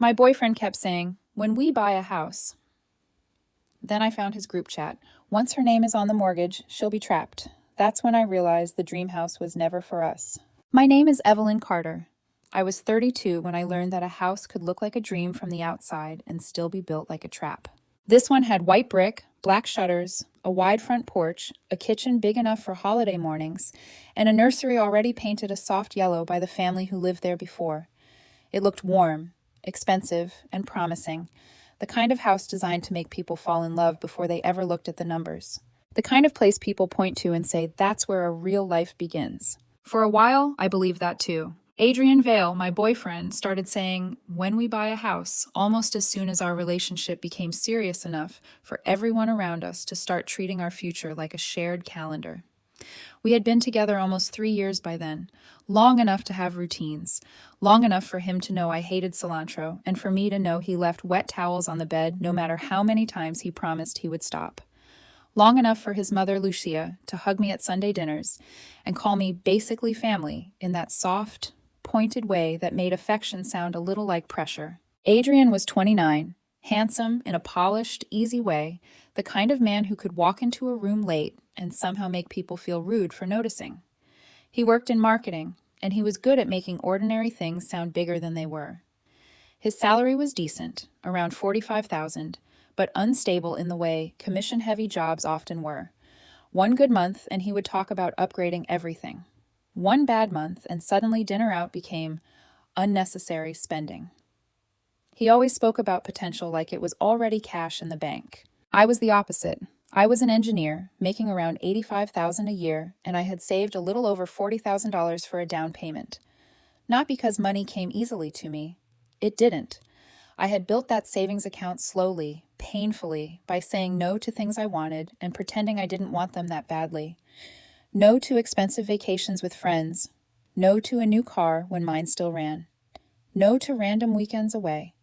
My boyfriend kept saying, "When we buy a house." Then I found his group chat. Once her name is on the mortgage, she'll be trapped. That's when I realized the dream house was never for us. My name is Evelyn Carter. I was 32 when I learned that a house could look like a dream from the outside and still be built like a trap. This one had white brick, black shutters, a wide front porch, a kitchen big enough for holiday mornings, and a nursery already painted a soft yellow by the family who lived there before. It looked warm, expensive, and promising. The kind of house designed to make people fall in love before they ever looked at the numbers. The kind of place people point to and say, that's where a real life begins. For a while, I believed that too. Adrian Vale, my boyfriend, started saying, "When we buy a house," almost as soon as our relationship became serious enough for everyone around us to start treating our future like a shared calendar. We had been together almost 3 years by then, long enough to have routines, long enough for him to know I hated cilantro, and for me to know he left wet towels on the bed no matter how many times he promised he would stop. Long enough for his mother, Lucia, to hug me at Sunday dinners and call me basically family in that soft, pointed way that made affection sound a little like pressure. Adrian was 29, handsome in a polished, easy way, the kind of man who could walk into a room late and somehow make people feel rude for noticing. He worked in marketing, and he was good at making ordinary things sound bigger than they were. His salary was decent, around $45,000, but unstable in the way commission-heavy jobs often were. One good month, and he would talk about upgrading everything. One bad month, and suddenly dinner out became unnecessary spending. He always spoke about potential like it was already cash in the bank. I was the opposite. I was an engineer, making around $85,000 a year, and I had saved a little over $40,000 for a down payment. Not because money came easily to me. It didn't. I had built that savings account slowly, painfully, by saying no to things I wanted and pretending I didn't want them that badly. No to expensive vacations with friends. No to a new car when mine still ran. No to random weekends away.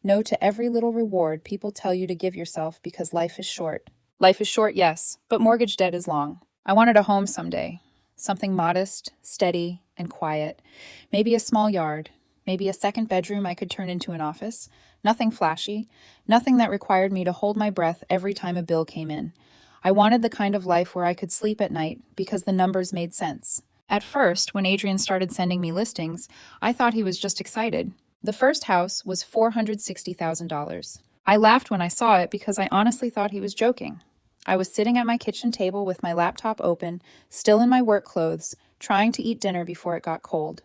No to every little reward people tell you to give yourself because life is short. Life is short, yes, but mortgage debt is long. I wanted a home someday. Something modest, steady, and quiet. Maybe a small yard. Maybe a second bedroom I could turn into an office. Nothing flashy. Nothing that required me to hold my breath every time a bill came in. I wanted the kind of life where I could sleep at night because the numbers made sense. At first, when Adrian started sending me listings, I thought he was just excited. The first house was $460,000. I laughed when I saw it because I honestly thought he was joking. I was sitting at my kitchen table with my laptop open, still in my work clothes, trying to eat dinner before it got cold.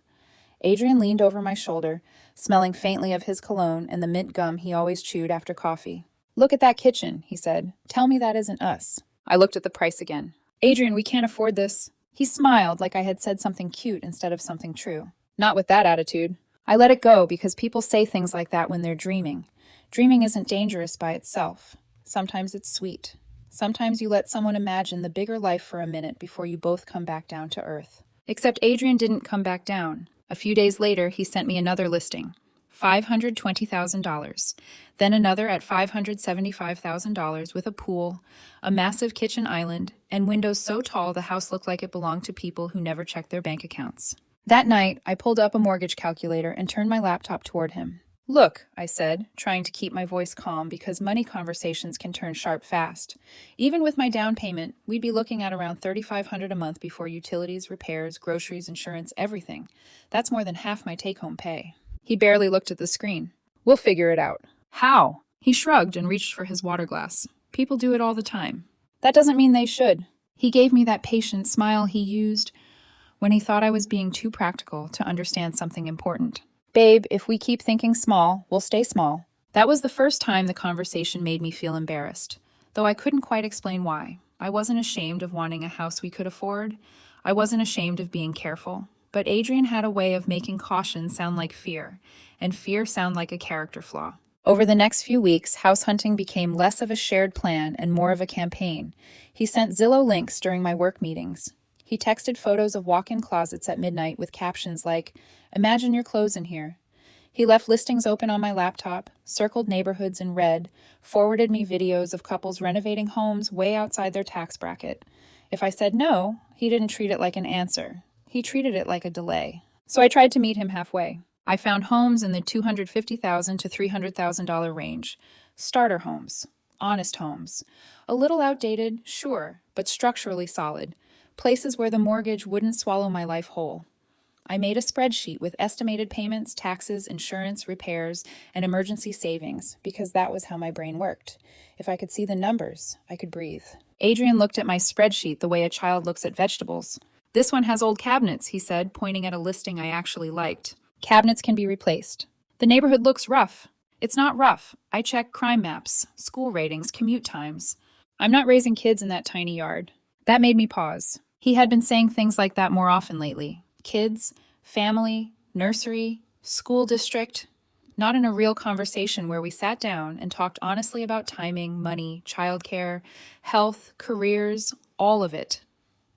Adrian leaned over my shoulder, smelling faintly of his cologne and the mint gum he always chewed after coffee. "Look at that kitchen," he said. "Tell me that isn't us." I looked at the price again. "Adrian, we can't afford this." He smiled like I had said something cute instead of something true. "Not with that attitude." I let it go because people say things like that when they're dreaming. Dreaming isn't dangerous by itself. Sometimes it's sweet. Sometimes you let someone imagine the bigger life for a minute before you both come back down to earth. Except Adrian didn't come back down. A few days later, he sent me another listing. $520,000. Then another at $575,000 with a pool, a massive kitchen island, and windows so tall the house looked like it belonged to people who never checked their bank accounts. That night, I pulled up a mortgage calculator and turned my laptop toward him. "Look," I said, trying to keep my voice calm because money conversations can turn sharp fast. Even with my down payment, we'd be looking at around $3,500 a month before utilities, repairs, groceries, insurance, everything. That's more than half my take-home pay. He barely looked at the screen. "We'll figure it out." "How?" He shrugged and reached for his water glass. "People do it all the time." "That doesn't mean they should." He gave me that patient smile he used when he thought I was being too practical to understand something important. "Babe, if we keep thinking small, we'll stay small." That was the first time the conversation made me feel embarrassed, though I couldn't quite explain why. I wasn't ashamed of wanting a house we could afford. I wasn't ashamed of being careful. But Adrian had a way of making caution sound like fear, and fear sound like a character flaw. Over the next few weeks, house hunting became less of a shared plan and more of a campaign. He sent Zillow links during my work meetings. He texted photos of walk-in closets at midnight with captions like, "Imagine your clothes in here." He left listings open on my laptop, circled neighborhoods in red, forwarded me videos of couples renovating homes way outside their tax bracket. If I said no, he didn't treat it like an answer. He treated it like a delay. So I tried to meet him halfway. I found homes in the $250,000 to $300,000 range. Starter homes. Honest homes. A little outdated, sure, but structurally solid. Places where the mortgage wouldn't swallow my life whole. I made a spreadsheet with estimated payments, taxes, insurance, repairs, and emergency savings because that was how my brain worked. If I could see the numbers, I could breathe. Adrian looked at my spreadsheet the way a child looks at vegetables. "This one has old cabinets," he said, pointing at a listing I actually liked. "Cabinets can be replaced." "The neighborhood looks rough." "It's not rough. I check crime maps, school ratings, commute times. I'm not raising kids in that tiny yard." That made me pause. He had been saying things like that more often lately. Kids, family, nursery, school district. Not in a real conversation where we sat down and talked honestly about timing, money, childcare, health, careers, all of it.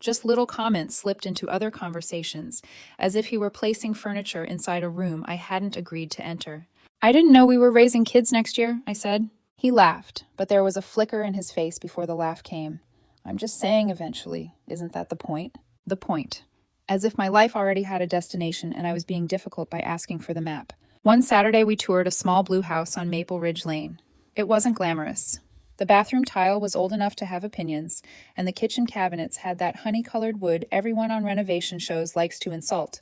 Just little comments slipped into other conversations, as if he were placing furniture inside a room I hadn't agreed to enter. "I didn't know we were raising kids next year," I said. He laughed, but there was a flicker in his face before the laugh came. "I'm just saying eventually. Isn't that the point?" The point. As if my life already had a destination and I was being difficult by asking for the map. One Saturday we toured a small blue house on Maple Ridge Lane. It wasn't glamorous. The bathroom tile was old enough to have opinions, and the kitchen cabinets had that honey-colored wood everyone on renovation shows likes to insult.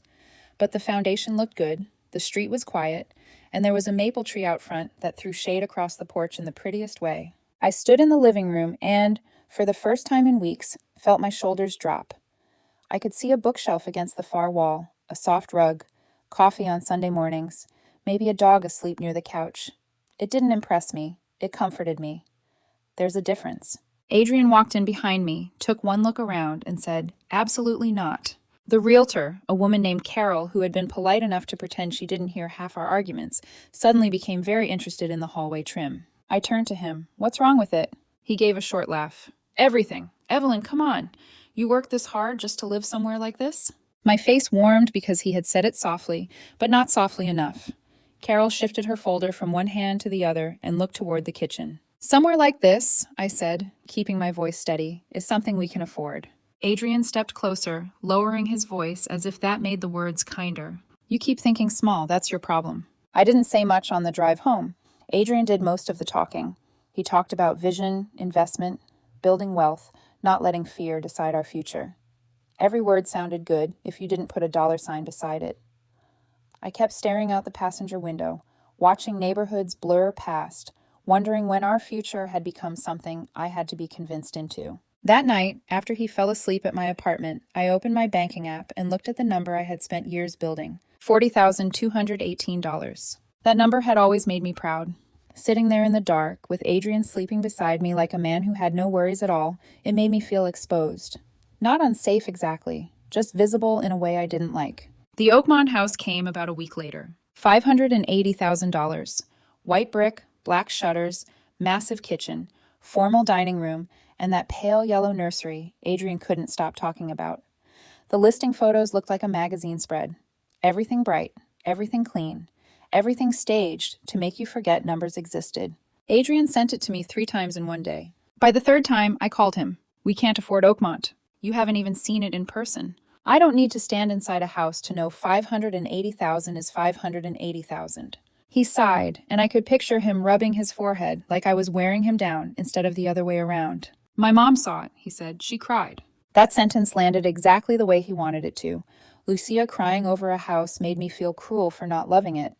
But the foundation looked good, the street was quiet, and there was a maple tree out front that threw shade across the porch in the prettiest way. I stood in the living room and, for the first time in weeks, felt my shoulders drop. I could see a bookshelf against the far wall, a soft rug, coffee on Sunday mornings, maybe a dog asleep near the couch. It didn't impress me. It comforted me. There's a difference. Adrian walked in behind me, took one look around, and said, "Absolutely not." The realtor, a woman named Carol, who had been polite enough to pretend she didn't hear half our arguments, suddenly became very interested in the hallway trim. I turned to him. "What's wrong with it?" He gave a short laugh. "Everything. Evelyn, come on. You worked this hard just to live somewhere like this?" My face warmed because he had said it softly, but not softly enough. Carol shifted her folder from one hand to the other and looked toward the kitchen. "Somewhere like this," I said, keeping my voice steady, "is something we can afford." Adrian stepped closer, lowering his voice as if that made the words kinder. "You keep thinking small, that's your problem." I didn't say much on the drive home. Adrian did most of the talking. He talked about vision, investment, building wealth, not letting fear decide our future. Every word sounded good if you didn't put a dollar sign beside it. I kept staring out the passenger window, watching neighborhoods blur past, wondering when our future had become something I had to be convinced into. That night, after he fell asleep at my apartment, I opened my banking app and looked at the number I had spent years building, $40,218. That number had always made me proud. Sitting there in the dark, with Adrian sleeping beside me like a man who had no worries at all, it made me feel exposed. Not unsafe exactly, just visible in a way I didn't like. The Oakmont house came about a week later. $580,000. White brick, black shutters, massive kitchen, formal dining room, and that pale yellow nursery Adrian couldn't stop talking about. The listing photos looked like a magazine spread. Everything bright, everything clean, everything staged to make you forget numbers existed. Adrian sent it to me 3 times in one day. By the 3rd time, I called him. "We can't afford Oakmont. You haven't even seen it in person. I don't need to stand inside a house to know 580,000 is 580,000. He sighed, and I could picture him rubbing his forehead like I was wearing him down instead of the other way around. "My mom saw it," he said. "She cried." That sentence landed exactly the way he wanted it to. Lucia crying over a house made me feel cruel for not loving it.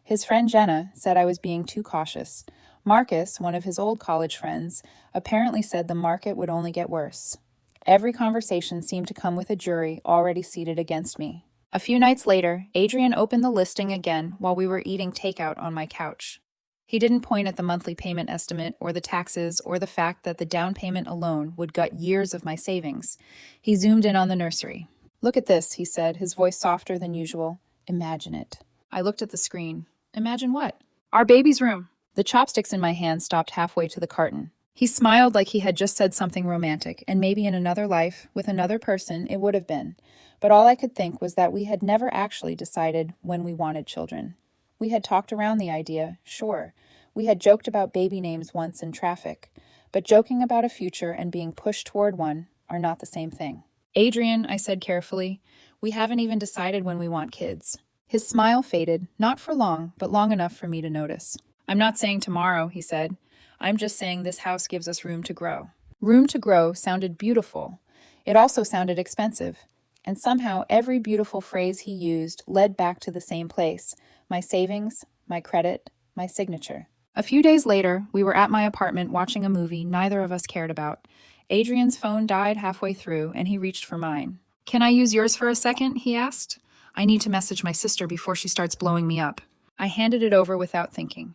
His friend Jenna said I was being too cautious. Marcus, one of his old college friends, apparently said the market would only get worse. Every conversation seemed to come with a jury already seated against me. A few nights later, Adrian opened the listing again while we were eating takeout on my couch. He didn't point at the monthly payment estimate or the taxes or the fact that the down payment alone would gut years of my savings. He zoomed in on the nursery. "Look at this," he said, his voice softer than usual. "Imagine it." I looked at the screen. Imagine what? "Our baby's room." The chopsticks in my hand stopped halfway to the carton. He smiled like he had just said something romantic, and maybe in another life, with another person, it would have been. But all I could think was that we had never actually decided when we wanted children. We had talked around the idea, sure. We had joked about baby names once in traffic. But joking about a future and being pushed toward one are not the same thing. "Adrian," I said carefully, "we haven't even decided when we want kids. His smile faded, not for long, but long enough for me to notice. "I'm not saying tomorrow," he said. "I'm just saying this house gives us room to grow." Room to grow sounded beautiful. It also sounded expensive. And somehow every beautiful phrase he used led back to the same place: my savings, my credit, my signature. A few days later, we were at my apartment watching a movie neither of us cared about. Adrian's phone died halfway through, and he reached for mine. "Can I use yours for a second?" he asked. "I need to message my sister before she starts blowing me up." I handed it over without thinking.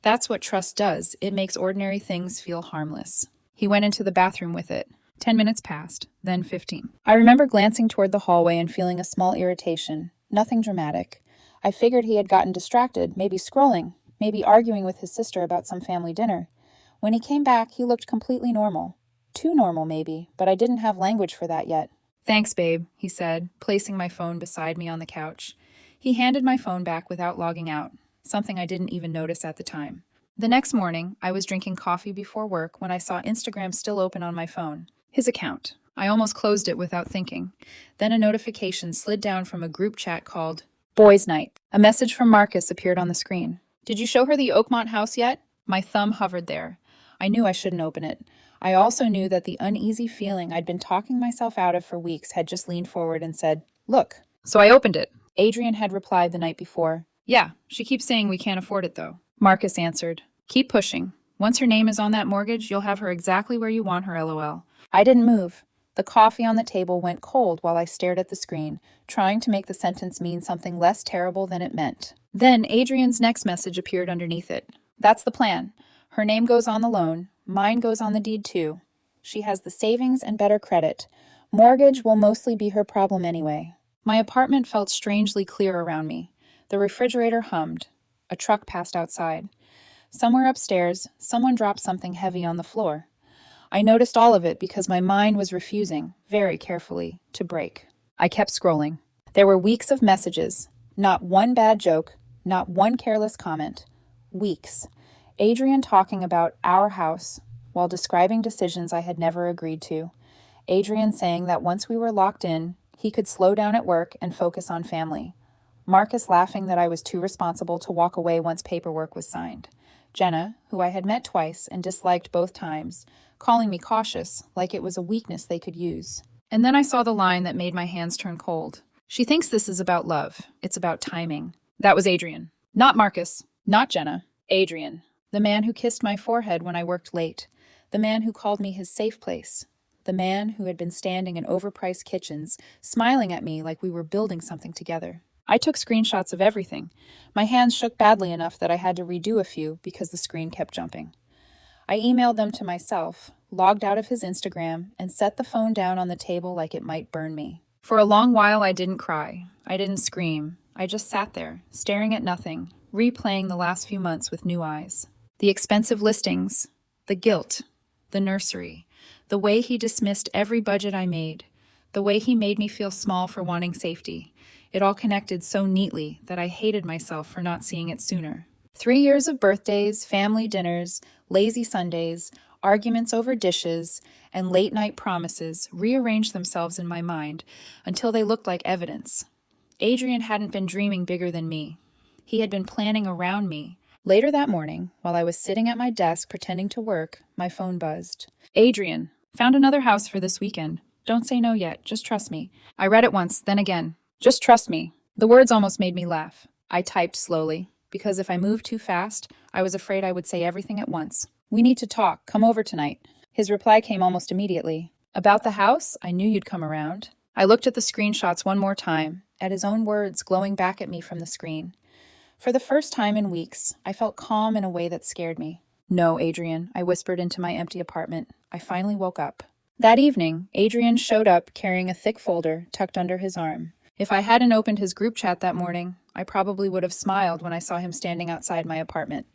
That's what trust does. It makes ordinary things feel harmless. He went into the bathroom with it. 10 minutes passed, then 15. I remember glancing toward the hallway and feeling a small irritation. Nothing dramatic. I figured he had gotten distracted, maybe scrolling, maybe arguing with his sister about some family dinner. When he came back, he looked completely normal. Too normal, maybe, but I didn't have language for that yet. "Thanks, babe," he said, placing my phone beside me on the couch. He handed my phone back without logging out, something I didn't even notice at the time. The next morning, I was drinking coffee before work when I saw Instagram still open on my phone. His account. I almost closed it without thinking. Then a notification slid down from a group chat called Boys' Night. A message from Marcus appeared on the screen. "Did you show her the Oakmont house yet?" My thumb hovered there. I knew I shouldn't open it. I also knew that the uneasy feeling I'd been talking myself out of for weeks had just leaned forward and said, "Look." So I opened it. Adrian had replied the night before. "Yeah, she keeps saying we can't afford it though." Marcus answered, "Keep pushing. Once her name is on that mortgage, you'll have her exactly where you want her, LOL. I didn't move. The coffee on the table went cold while I stared at the screen, trying to make the sentence mean something less terrible than it meant. Then Adrian's next message appeared underneath it. "That's the plan. Her name goes on the loan. Mine goes on the deed too. She has the savings and better credit. Mortgage will mostly be her problem anyway." My apartment felt strangely clear around me. The refrigerator hummed. A truck passed outside. Somewhere upstairs, someone dropped something heavy on the floor. I noticed all of it because my mind was refusing, very carefully, to break. I kept scrolling. There were weeks of messages. Not one bad joke, not one careless comment. Weeks. Adrian talking about our house while describing decisions I had never agreed to. Adrian saying that once we were locked in, he could slow down at work and focus on family. Marcus laughing that I was too responsible to walk away once paperwork was signed. Jenna, who I had met twice and disliked both times, calling me cautious, like it was a weakness they could use. And then I saw the line that made my hands turn cold. "She thinks this is about love. It's about timing." That was Adrian. Not Marcus. Not Jenna. Adrian. The man who kissed my forehead when I worked late. The man who called me his safe place. The man who had been standing in overpriced kitchens, smiling at me like we were building something together. I took screenshots of everything. My hands shook badly enough that I had to redo a few because the screen kept jumping. I emailed them to myself, logged out of his Instagram, and set the phone down on the table like it might burn me. For a long while, I didn't cry. I didn't scream. I just sat there, staring at nothing, replaying the last few months with new eyes. The expensive listings, the guilt, the nursery, the way he dismissed every budget I made, the way he made me feel small for wanting safety. It all connected so neatly that I hated myself for not seeing it sooner. 3 years of birthdays, family dinners, lazy Sundays, arguments over dishes, and late-night promises rearranged themselves in my mind until they looked like evidence. Adrian hadn't been dreaming bigger than me. He had been planning around me. Later that morning, while I was sitting at my desk pretending to work, my phone buzzed. "Adrian, found another house for this weekend. Don't say no yet, just trust me." I read it once, then again. "Just trust me." The words almost made me laugh. I typed slowly, because if I moved too fast, I was afraid I would say everything at once. "We need to talk. Come over tonight." His reply came almost immediately. "About the house? I knew you'd come around." I looked at the screenshots one more time, at his own words glowing back at me from the screen. For the first time in weeks, I felt calm in a way that scared me. "No, Adrian," I whispered into my empty apartment. I finally woke up. That evening, Adrian showed up carrying a thick folder tucked under his arm. If I hadn't opened his group chat that morning, I probably would have smiled when I saw him standing outside my apartment.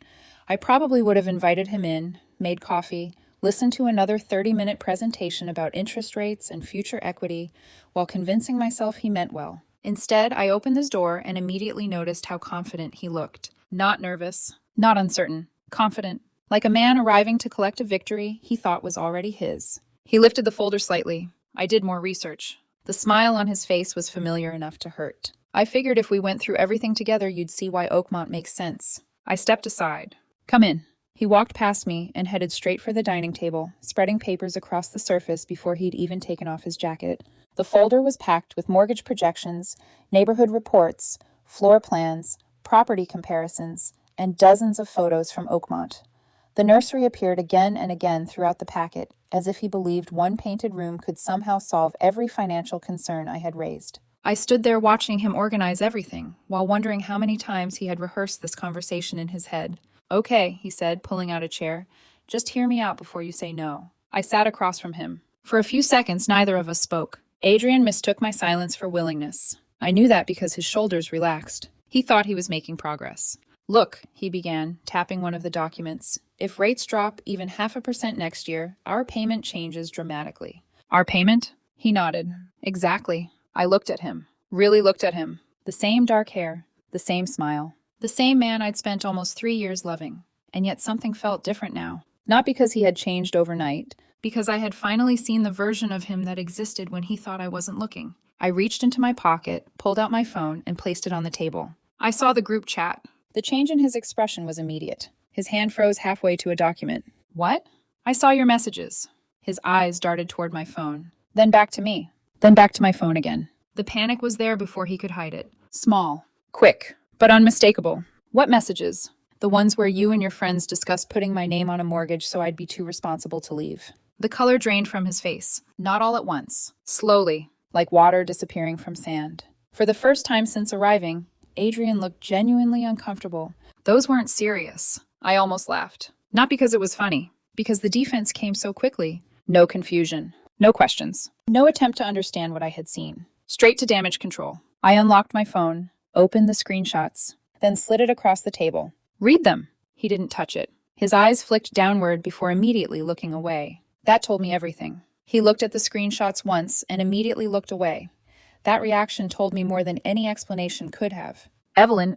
I probably would have invited him in, made coffee, listened to another 30-minute presentation about interest rates and future equity, while convincing myself he meant well. Instead, I opened his door and immediately noticed how confident he looked. Not nervous, not uncertain, confident, like a man arriving to collect a victory he thought was already his. He lifted the folder slightly. I did more research. The smile on his face was familiar enough to hurt. I figured if we went through everything together, you'd see why Oakmont makes sense. I stepped aside. Come in. He walked past me and headed straight for the dining table, spreading papers across the surface before he'd even taken off his jacket. The folder was packed with mortgage projections, neighborhood reports, floor plans, property comparisons, and dozens of photos from Oakmont. The nursery appeared again and again throughout the packet, as if he believed one painted room could somehow solve every financial concern I had raised. I stood there watching him organize everything, while wondering how many times he had rehearsed this conversation in his head. Okay, he said, pulling out a chair. Just hear me out before you say no. I sat across from him. For a few seconds, neither of us spoke. Adrian mistook my silence for willingness. I knew that because his shoulders relaxed. He thought he was making progress. Look, he began, tapping one of the documents. If rates drop even 0.5% next year, our payment changes dramatically. Our payment? He nodded. Exactly. I looked at him. Really looked at him. The same dark hair. The same smile. The same man I'd spent almost 3 years loving. And yet something felt different now. Not because he had changed overnight, because I had finally seen the version of him that existed when he thought I wasn't looking. I reached into my pocket, pulled out my phone, and placed it on the table. I saw the group chat. The change in his expression was immediate. His hand froze halfway to a document. What? I saw your messages. His eyes darted toward my phone. Then back to me. Then back to my phone again. The panic was there before he could hide it. Small. Quick. But unmistakable. What messages? The ones where you and your friends discussed putting my name on a mortgage so I'd be too responsible to leave. The color drained from his face. Not all at once. Slowly. Like water disappearing from sand. For the first time since arriving, Adrian looked genuinely uncomfortable. Those weren't serious. I almost laughed. Not because it was funny. Because the defense came so quickly. No confusion. No questions. No attempt to understand what I had seen. Straight to damage control. I unlocked my phone, opened the screenshots, then slid it across the table. Read them. He didn't touch it. His eyes flicked downward before immediately looking away. That told me everything. He looked at the screenshots once and immediately looked away. That reaction told me more than any explanation could have. Evelyn,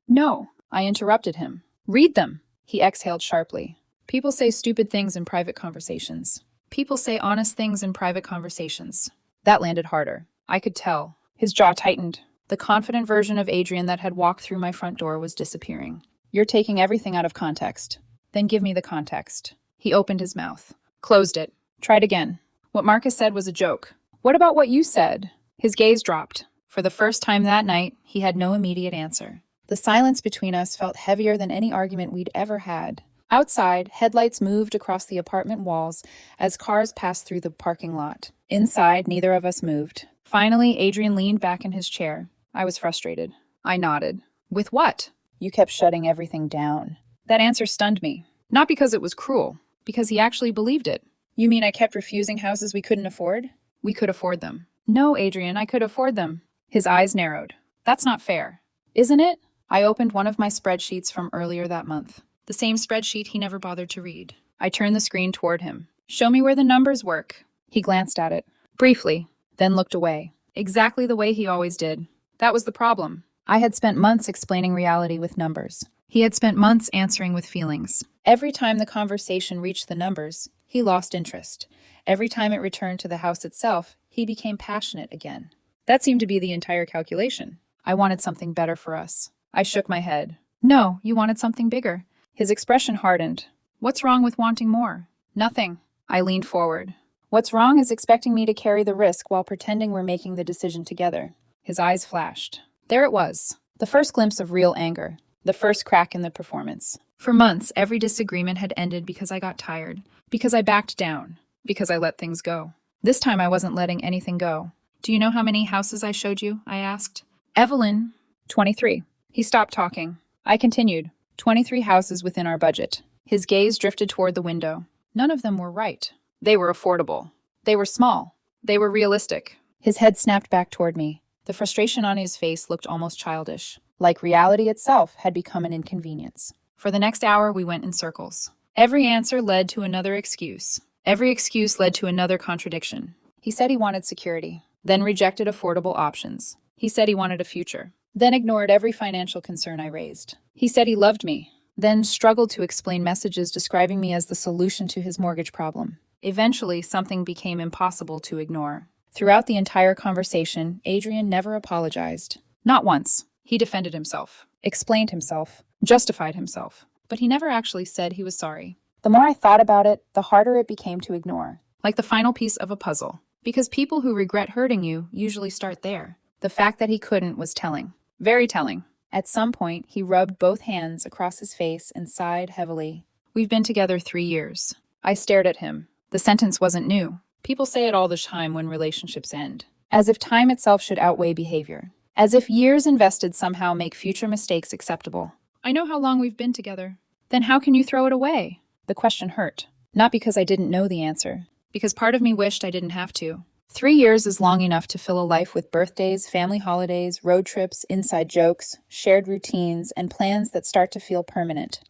no. I interrupted him. Read them. He exhaled sharply. People say stupid things in private conversations. People say honest things in private conversations. That landed harder. I could tell. His jaw tightened. The confident version of Adrian that had walked through my front door was disappearing. You're taking everything out of context. Then give me the context. He opened his mouth. Closed it. Tried again. What Marcus said was a joke. What about what you said? His gaze dropped. For the first time that night, he had no immediate answer. The silence between us felt heavier than any argument we'd ever had. Outside, headlights moved across the apartment walls as cars passed through the parking lot. Inside, neither of us moved. Finally, Adrian leaned back in his chair. I was frustrated. I nodded. With what? You kept shutting everything down. That answer stunned me. Not because it was cruel, because he actually believed it. You mean I kept refusing houses we couldn't afford? We could afford them. No, Adrian, I could afford them. His eyes narrowed. That's not fair. Isn't it? I opened one of my spreadsheets from earlier that month. The same spreadsheet he never bothered to read. I turned the screen toward him. Show me where the numbers work. He glanced at it. Briefly, then looked away. Exactly the way he always did. That was the problem. I had spent months explaining reality with numbers. He had spent months answering with feelings. Every time the conversation reached the numbers, he lost interest. Every time it returned to the house itself, he became passionate again. That seemed to be the entire calculation. I wanted something better for us. I shook my head. No, you wanted something bigger. His expression hardened. What's wrong with wanting more? Nothing. I leaned forward. What's wrong is expecting me to carry the risk while pretending we're making the decision together. His eyes flashed. There it was. The first glimpse of real anger. The first crack in the performance. For months, every disagreement had ended because I got tired. Because I backed down. Because I let things go. This time I wasn't letting anything go. Do you know how many houses I showed you? I asked. Evelyn. 23. He stopped talking. I continued. 23 houses within our budget. His gaze drifted toward the window. None of them were right. They were affordable. They were small. They were realistic. His head snapped back toward me. The frustration on his face looked almost childish, like reality itself had become an inconvenience. For the next hour, we went in circles. Every answer led to another excuse. Every excuse led to another contradiction. He said he wanted security, then rejected affordable options. He said he wanted a future, then ignored every financial concern I raised. He said he loved me, then struggled to explain messages describing me as the solution to his mortgage problem. Eventually, something became impossible to ignore. Throughout the entire conversation, Adrian never apologized. Not once. He defended himself, explained himself, justified himself, but he never actually said he was sorry. The more I thought about it, the harder it became to ignore. Like the final piece of a puzzle. Because people who regret hurting you usually start there. The fact that he couldn't was telling. Very telling. At some point, he rubbed both hands across his face and sighed heavily. We've been together 3 years. I stared at him. The sentence wasn't new. People say it all the time when relationships end. As if time itself should outweigh behavior. As if years invested somehow make future mistakes acceptable. I know how long we've been together. Then how can you throw it away? The question hurt. Not because I didn't know the answer. Because part of me wished I didn't have to. 3 years is long enough to fill a life with birthdays, family holidays, road trips, inside jokes, shared routines, and plans that start to feel permanent.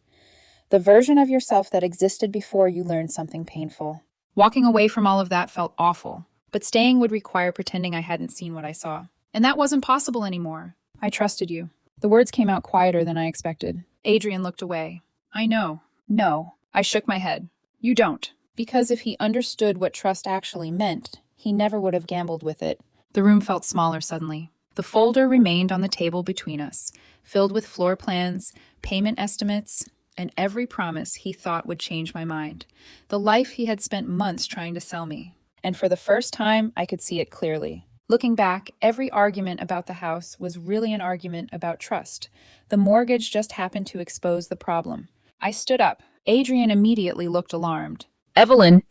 The version of yourself that existed before you learned something painful. Walking away from all of that felt awful, but staying would require pretending I hadn't seen what I saw. And that wasn't possible anymore. I trusted you. The words came out quieter than I expected. Adrian looked away. I know. No. I shook my head. You don't. Because if he understood what trust actually meant, he never would have gambled with it. The room felt smaller suddenly. The folder remained on the table between us, filled with floor plans, payment estimates, and every promise he thought would change my mind. The life he had spent months trying to sell me. And for the first time, I could see it clearly. Looking back, every argument about the house was really an argument about trust. The mortgage just happened to expose the problem. I stood up. Adrian immediately looked alarmed. Evelyn!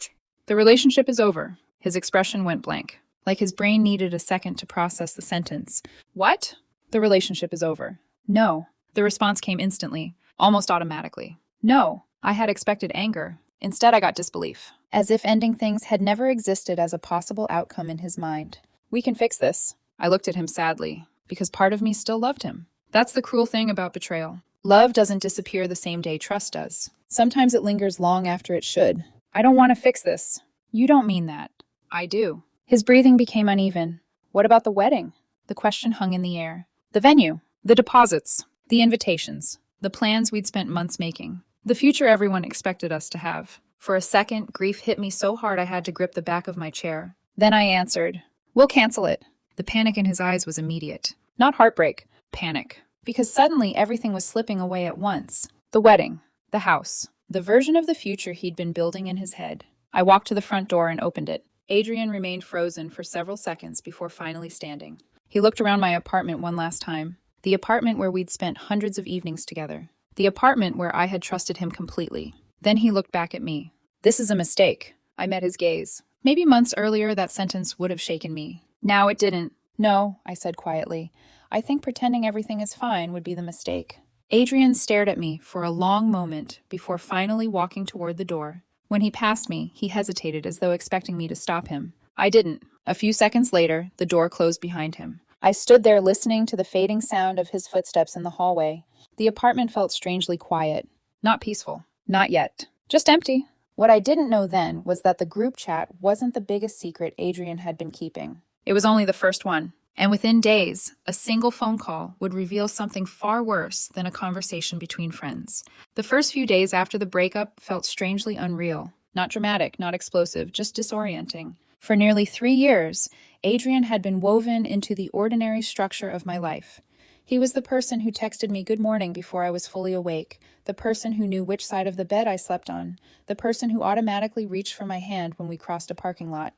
The relationship is over. His expression went blank, like his brain needed a second to process the sentence. What? The relationship is over. No. The response came instantly, almost automatically. No. I had expected anger. Instead, I got disbelief, as if ending things had never existed as a possible outcome in his mind. We can fix this. I looked at him sadly, because part of me still loved him. That's the cruel thing about betrayal. Love doesn't disappear the same day trust does. Sometimes it lingers long after it should. I don't want to fix this. You don't mean that. I do. His breathing became uneven. What about the wedding? The question hung in the air. The venue, the deposits, the invitations, the plans we'd spent months making, the future everyone expected us to have. For a second, grief hit me so hard I had to grip the back of my chair. Then I answered, "We'll cancel it." The panic in his eyes was immediate. Not heartbreak, panic. Because suddenly everything was slipping away at once. The wedding, the house, the version of the future he'd been building in his head. I walked to the front door and opened it. Adrian remained frozen for several seconds before finally standing. He looked around my apartment one last time. The apartment where we'd spent hundreds of evenings together. The apartment where I had trusted him completely. Then he looked back at me. This is a mistake. I met his gaze. Maybe months earlier that sentence would have shaken me. Now it didn't. No, I said quietly. I think pretending everything is fine would be the mistake. Adrian stared at me for a long moment before finally walking toward the door. When he passed me, he hesitated as though expecting me to stop him. I didn't. A few seconds later, the door closed behind him. I stood there listening to the fading sound of his footsteps in the hallway. The apartment felt strangely quiet. Not peaceful. Not yet. Just empty. What I didn't know then was that the group chat wasn't the biggest secret Adrian had been keeping. It was only the first one. And within days, a single phone call would reveal something far worse than a conversation between friends. The first few days after the breakup felt strangely unreal. Not dramatic, not explosive, just disorienting. For nearly 3 years, Adrian had been woven into the ordinary structure of my life. He was the person who texted me good morning before I was fully awake, the person who knew which side of the bed I slept on, the person who automatically reached for my hand when we crossed a parking lot.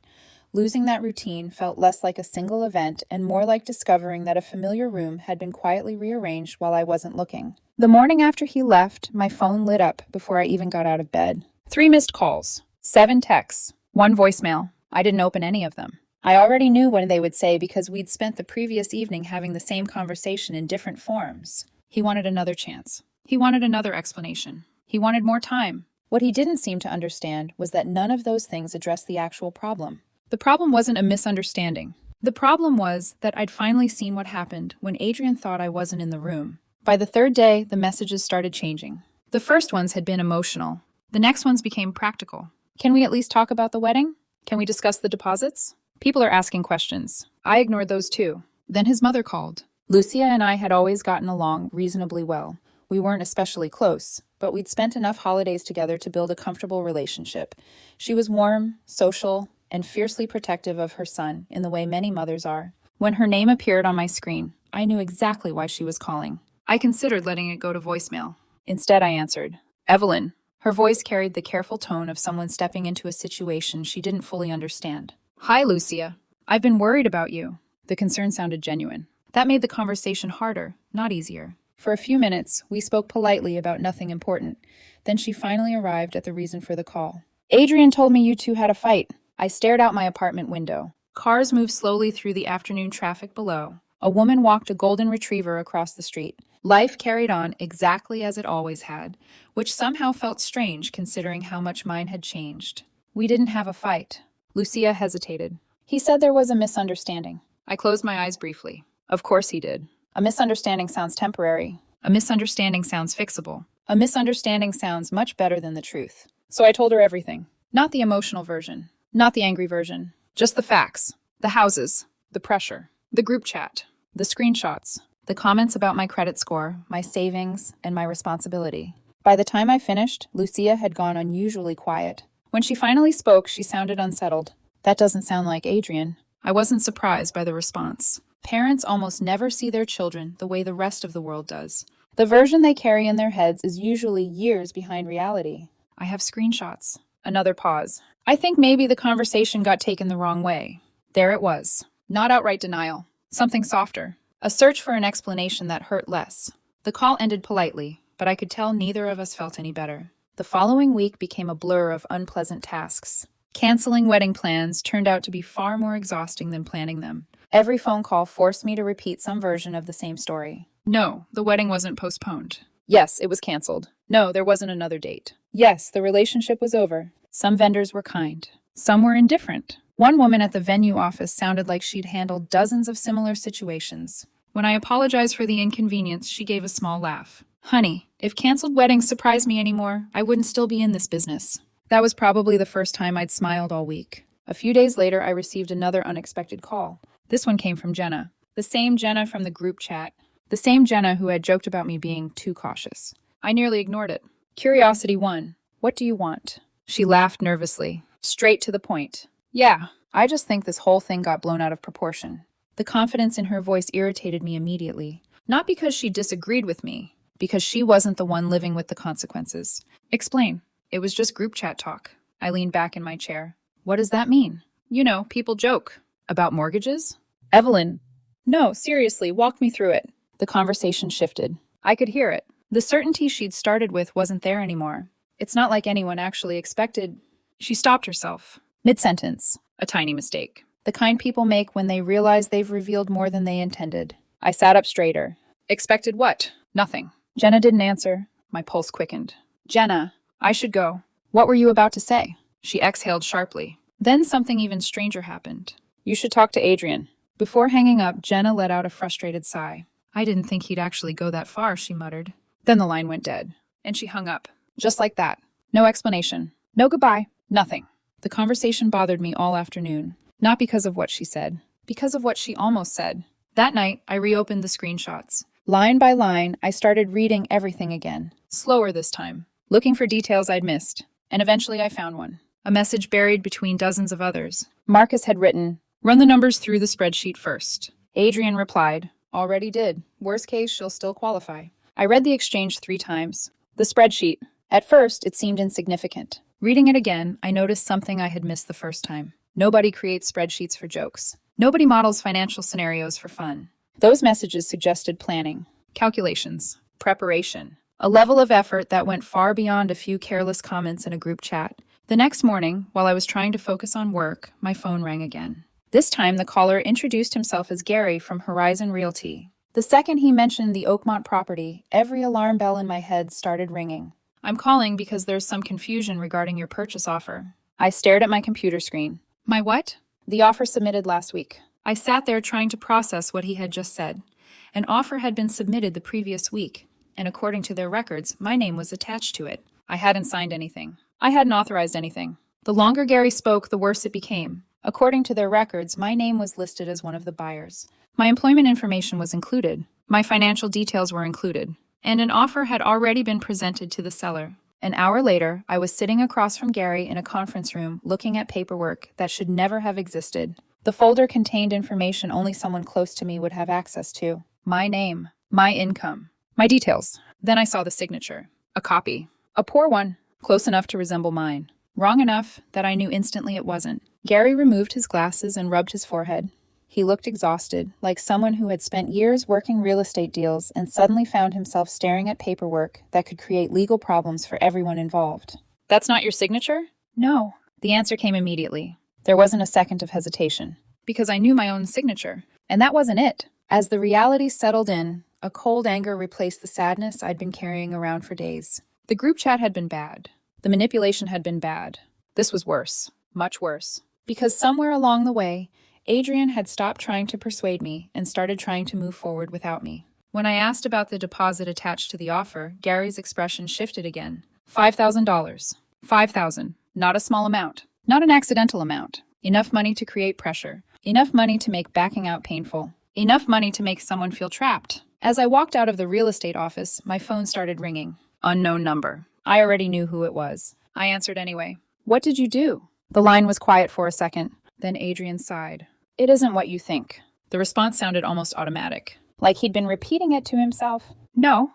Losing that routine felt less like a single event and more like discovering that a familiar room had been quietly rearranged while I wasn't looking. The morning after he left, my phone lit up before I even got out of bed. 3 missed calls, 7 texts, 1 voicemail. I didn't open any of them. I already knew what they would say because we'd spent the previous evening having the same conversation in different forms. He wanted another chance. He wanted another explanation. He wanted more time. What he didn't seem to understand was that none of those things addressed the actual problem. The problem wasn't a misunderstanding. The problem was that I'd finally seen what happened when Adrian thought I wasn't in the room. By the 3rd day, the messages started changing. The first ones had been emotional. The next ones became practical. Can we at least talk about the wedding? Can we discuss the deposits? People are asking questions. I ignored those too. Then his mother called. Lucia and I had always gotten along reasonably well. We weren't especially close, but we'd spent enough holidays together to build a comfortable relationship. She was warm, social, and fiercely protective of her son in the way many mothers are. When her name appeared on my screen, I knew exactly why she was calling. I considered letting it go to voicemail. Instead, I answered, Evelyn. Her voice carried the careful tone of someone stepping into a situation she didn't fully understand. Hi, Lucia. I've been worried about you. The concern sounded genuine. That made the conversation harder, not easier. For a few minutes, we spoke politely about nothing important. Then she finally arrived at the reason for the call. Adrian told me you two had a fight. I stared out my apartment window. Cars moved slowly through the afternoon traffic below. A woman walked a golden retriever across the street. Life carried on exactly as it always had, which somehow felt strange considering how much mine had changed. We didn't have a fight. Lucia hesitated. He said there was a misunderstanding. I closed my eyes briefly. Of course he did. A misunderstanding sounds temporary. A misunderstanding sounds fixable. A misunderstanding sounds much better than the truth. So I told her everything. Not the emotional version. Not the angry version. Just the facts. The houses. The pressure. The group chat. The screenshots. The comments about my credit score, my savings, and my responsibility. By the time I finished, Lucia had gone unusually quiet. When she finally spoke, she sounded unsettled. That doesn't sound like Adrian. I wasn't surprised by the response. Parents almost never see their children the way the rest of the world does. The version they carry in their heads is usually years behind reality. I have screenshots. Another pause. I think maybe the conversation got taken the wrong way. There it was. Not outright denial. Something softer. A search for an explanation that hurt less. The call ended politely, but I could tell neither of us felt any better. The following week became a blur of unpleasant tasks. Canceling wedding plans turned out to be far more exhausting than planning them. Every phone call forced me to repeat some version of the same story. No, the wedding wasn't postponed. Yes, it was canceled. No, there wasn't another date. Yes, the relationship was over. Some vendors were kind. Some were indifferent. One woman at the venue office sounded like she'd handled dozens of similar situations. When I apologized for the inconvenience, she gave a small laugh. Honey, if canceled weddings surprised me anymore, I wouldn't still be in this business. That was probably the first time I'd smiled all week. A few days later, I received another unexpected call. This one came from Jenna. The same Jenna from the group chat. The same Jenna who had joked about me being too cautious. I nearly ignored it. Curiosity won. What do you want? She laughed nervously. Straight to the point. Yeah, I just think this whole thing got blown out of proportion. The confidence in her voice irritated me immediately. Not because she disagreed with me, because she wasn't the one living with the consequences. Explain. It was just group chat talk. I leaned back in my chair. What does that mean? You know, people joke. About mortgages? Evelyn. No, seriously, walk me through it. The conversation shifted. I could hear it. The certainty she'd started with wasn't there anymore. It's not like anyone actually expected. She stopped herself. Mid-sentence. A tiny mistake. The kind people make when they realize they've revealed more than they intended. I sat up straighter. Expected what? Nothing. Jenna didn't answer. My pulse quickened. Jenna, I should go. What were you about to say? She exhaled sharply. Then something even stranger happened. You should talk to Adrian. Before hanging up, Jenna let out a frustrated sigh. I didn't think he'd actually go that far, she muttered. Then the line went dead, and she hung up. Just like that. No explanation. No goodbye. Nothing. The conversation bothered me all afternoon. Not because of what she said. Because of what she almost said. That night, I reopened the screenshots. Line by line, I started reading everything again. Slower this time. Looking for details I'd missed. And eventually I found one. A message buried between dozens of others. Marcus had written, "Run the numbers through the spreadsheet first." Adrian replied, "Already did. Worst case, she'll still qualify." I read the exchange 3 times. The spreadsheet. At first, it seemed insignificant. Reading it again, I noticed something I had missed the first time. Nobody creates spreadsheets for jokes. Nobody models financial scenarios for fun. Those messages suggested planning, calculations, preparation, a level of effort that went far beyond a few careless comments in a group chat. The next morning, while I was trying to focus on work, my phone rang again. This time, the caller introduced himself as Gary from Horizon Realty. The second he mentioned the Oakmont property, every alarm bell in my head started ringing. I'm calling because there's some confusion regarding your purchase offer. I stared at my computer screen. My what? The offer submitted last week. I sat there trying to process what he had just said. An offer had been submitted the previous week, and according to their records, my name was attached to it. I hadn't signed anything. I hadn't authorized anything. The longer Gary spoke, the worse it became. According to their records, my name was listed as one of the buyers. My employment information was included. My financial details were included. And an offer had already been presented to the seller. An hour later, I was sitting across from Gary in a conference room looking at paperwork that should never have existed. The folder contained information only someone close to me would have access to. My name, my income, my details. Then I saw the signature. A copy. A poor one, close enough to resemble mine. Wrong enough that I knew instantly it wasn't. Gary removed his glasses and rubbed his forehead. He looked exhausted, like someone who had spent years working real estate deals and suddenly found himself staring at paperwork that could create legal problems for everyone involved. That's not your signature? No. The answer came immediately. There wasn't a second of hesitation. Because I knew my own signature. And that wasn't it. As the reality settled in, a cold anger replaced the sadness I'd been carrying around for days. The group chat had been bad. The manipulation had been bad. This was worse. Much worse. Because somewhere along the way, Adrian had stopped trying to persuade me and started trying to move forward without me. When I asked about the deposit attached to the offer, Gary's expression shifted again. $5,000. $5,000. Not a small amount. Not an accidental amount. Enough money to create pressure. Enough money to make backing out painful. Enough money to make someone feel trapped. As I walked out of the real estate office, my phone started ringing. Unknown number. I already knew who it was. I answered anyway. What did you do? The line was quiet for a second. Then Adrian sighed. It isn't what you think. The response sounded almost automatic, like he'd been repeating it to himself. No.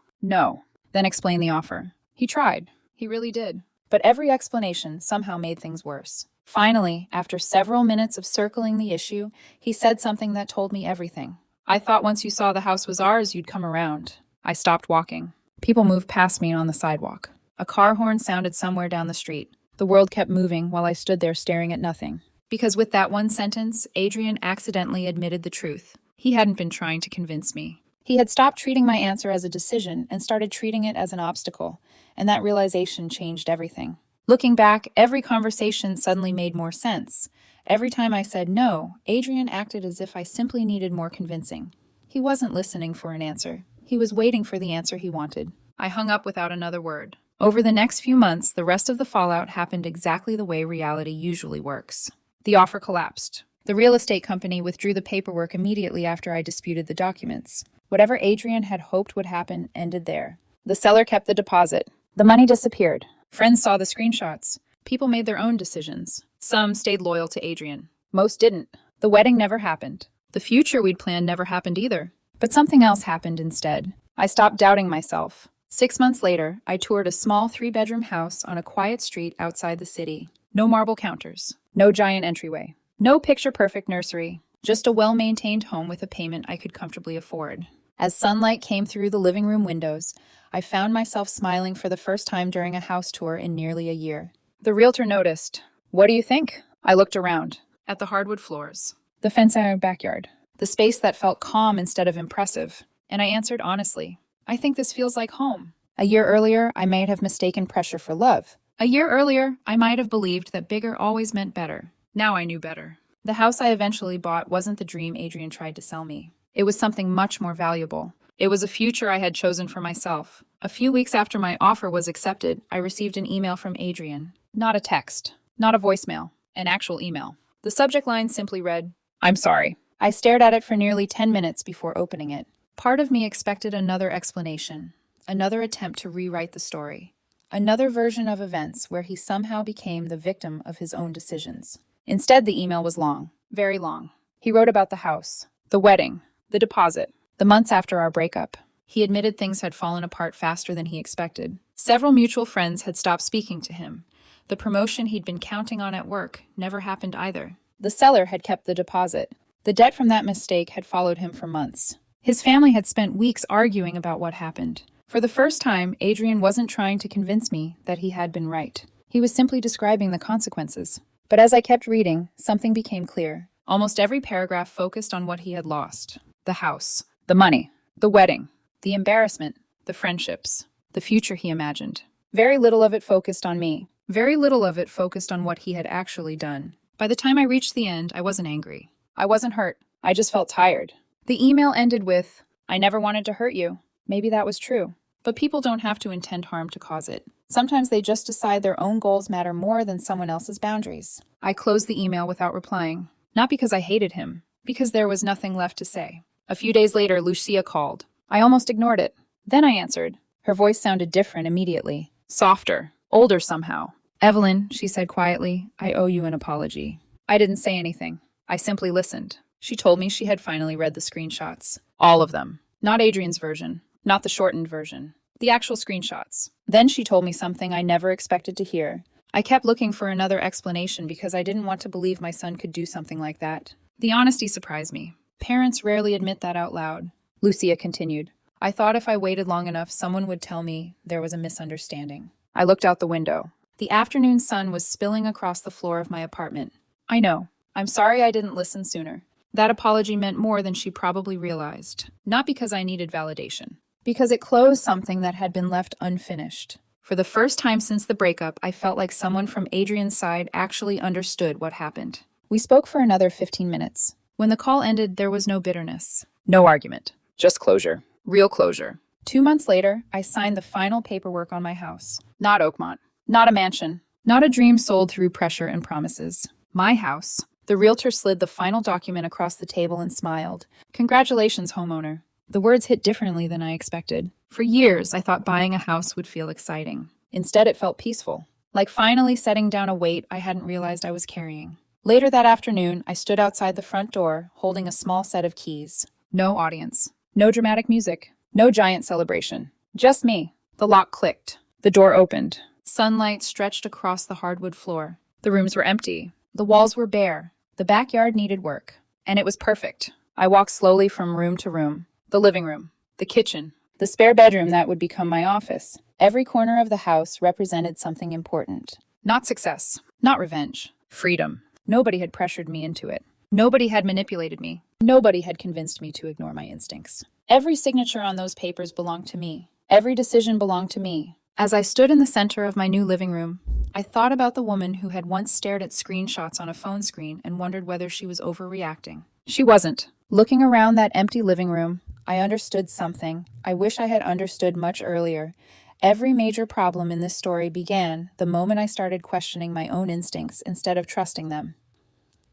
Then explain the offer. He tried. He really did. But every explanation somehow made things worse. Finally, after several minutes of circling the issue, he said something that told me everything. I thought once you saw the house was ours, you'd come around. I stopped walking. People moved past me on the sidewalk. A car horn sounded somewhere down the street. The world kept moving while I stood there staring at nothing. Because with that one sentence, Adrian accidentally admitted the truth. He hadn't been trying to convince me. He had stopped treating my answer as a decision and started treating it as an obstacle, and that realization changed everything. Looking back, every conversation suddenly made more sense. Every time I said no, Adrian acted as if I simply needed more convincing. He wasn't listening for an answer. He was waiting for the answer he wanted. I hung up without another word. Over the next few months, the rest of the fallout happened exactly the way reality usually works. The offer collapsed. The real estate company withdrew the paperwork immediately after I disputed the documents. Whatever Adrian had hoped would happen ended there. The seller kept the deposit. The money disappeared. Friends saw the screenshots. People made their own decisions. Some stayed loyal to Adrian. Most didn't. The wedding never happened. The future we'd planned never happened either. But something else happened instead. I stopped doubting myself. 6 months later, I toured a small 3-bedroom house on a quiet street outside the city. No marble counters. No giant entryway. No picture-perfect nursery. Just a well-maintained home with a payment I could comfortably afford. As sunlight came through the living room windows, I found myself smiling for the first time during a house tour in nearly a year. The realtor noticed. What do you think? I looked around. At the hardwood floors. The fence in our backyard. The space that felt calm instead of impressive. And I answered honestly. I think this feels like home. A year earlier, I might have mistaken pressure for love. A year earlier, I might have believed that bigger always meant better. Now I knew better. The house I eventually bought wasn't the dream Adrian tried to sell me. It was something much more valuable. It was a future I had chosen for myself. A few weeks after my offer was accepted, I received an email from Adrian. Not a text. Not a voicemail. An actual email. The subject line simply read, "I'm sorry." I stared at it for nearly 10 minutes before opening it. Part of me expected another explanation. Another attempt to rewrite the story. Another version of events where he somehow became the victim of his own decisions. Instead, the email was long. Very long. He wrote about the house, the wedding, the deposit, the months after our breakup. He admitted things had fallen apart faster than he expected. Several mutual friends had stopped speaking to him. The promotion he'd been counting on at work never happened either. The seller had kept the deposit. The debt from that mistake had followed him for months. His family had spent weeks arguing about what happened. For the first time, Adrian wasn't trying to convince me that he had been right. He was simply describing the consequences. But as I kept reading, something became clear. Almost every paragraph focused on what he had lost. The house, the money, the wedding, the embarrassment, the friendships, the future he imagined. Very little of it focused on me. Very little of it focused on what he had actually done. By the time I reached the end, I wasn't angry. I wasn't hurt. I just felt tired. The email ended with, "I never wanted to hurt you." Maybe that was true. But people don't have to intend harm to cause it. Sometimes they just decide their own goals matter more than someone else's boundaries. I closed the email without replying. Not because I hated him, because there was nothing left to say. A few days later, Lucia called. I almost ignored it. Then I answered. Her voice sounded different immediately. Softer. Older somehow. "Evelyn," she said quietly, "I owe you an apology." I didn't say anything. I simply listened. She told me she had finally read the screenshots. All of them. Not Adrian's version. Not the shortened version. The actual screenshots. Then she told me something I never expected to hear. I kept looking for another explanation because I didn't want to believe my son could do something like that. The honesty surprised me. Parents rarely admit that out loud. Lucia continued. I thought if I waited long enough, someone would tell me there was a misunderstanding. I looked out the window. The afternoon sun was spilling across the floor of my apartment. I know. I'm sorry I didn't listen sooner. That apology meant more than she probably realized. Not because I needed validation. Because it closed something that had been left unfinished. For the first time since the breakup, I felt like someone from Adrian's side actually understood what happened. We spoke for another 15 minutes. When the call ended, there was no bitterness. No argument. Just closure. Real closure. 2 months later, I signed the final paperwork on my house. Not Oakmont. Not a mansion. Not a dream sold through pressure and promises. My house. The realtor slid the final document across the table and smiled. Congratulations, homeowner. The words hit differently than I expected. For years, I thought buying a house would feel exciting. Instead, it felt peaceful. Like finally setting down a weight I hadn't realized I was carrying. Later that afternoon, I stood outside the front door, holding a small set of keys. No audience. No dramatic music. No giant celebration. Just me. The lock clicked. The door opened. Sunlight stretched across the hardwood floor. The rooms were empty. The walls were bare. The backyard needed work. And it was perfect. I walked slowly from room to room. The living room. The kitchen. The spare bedroom that would become my office. Every corner of the house represented something important. Not success. Not revenge. Freedom. Nobody had pressured me into it. Nobody had manipulated me. Nobody had convinced me to ignore my instincts. Every signature on those papers belonged to me. Every decision belonged to me. As I stood in the center of my new living room, I thought about the woman who had once stared at screenshots on a phone screen and wondered whether she was overreacting. She wasn't. Looking around that empty living room, I understood something I wish I had understood much earlier. Every major problem in this story began the moment I started questioning my own instincts instead of trusting them.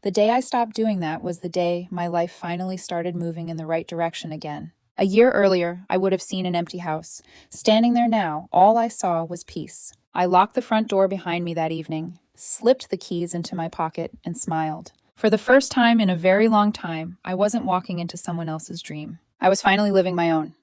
The day I stopped doing that was the day my life finally started moving in the right direction again. A year earlier, I would have seen an empty house. Standing there now, all I saw was peace. I locked the front door behind me that evening, slipped the keys into my pocket, and smiled. For the first time in a very long time, I wasn't walking into someone else's dream. I was finally living my own.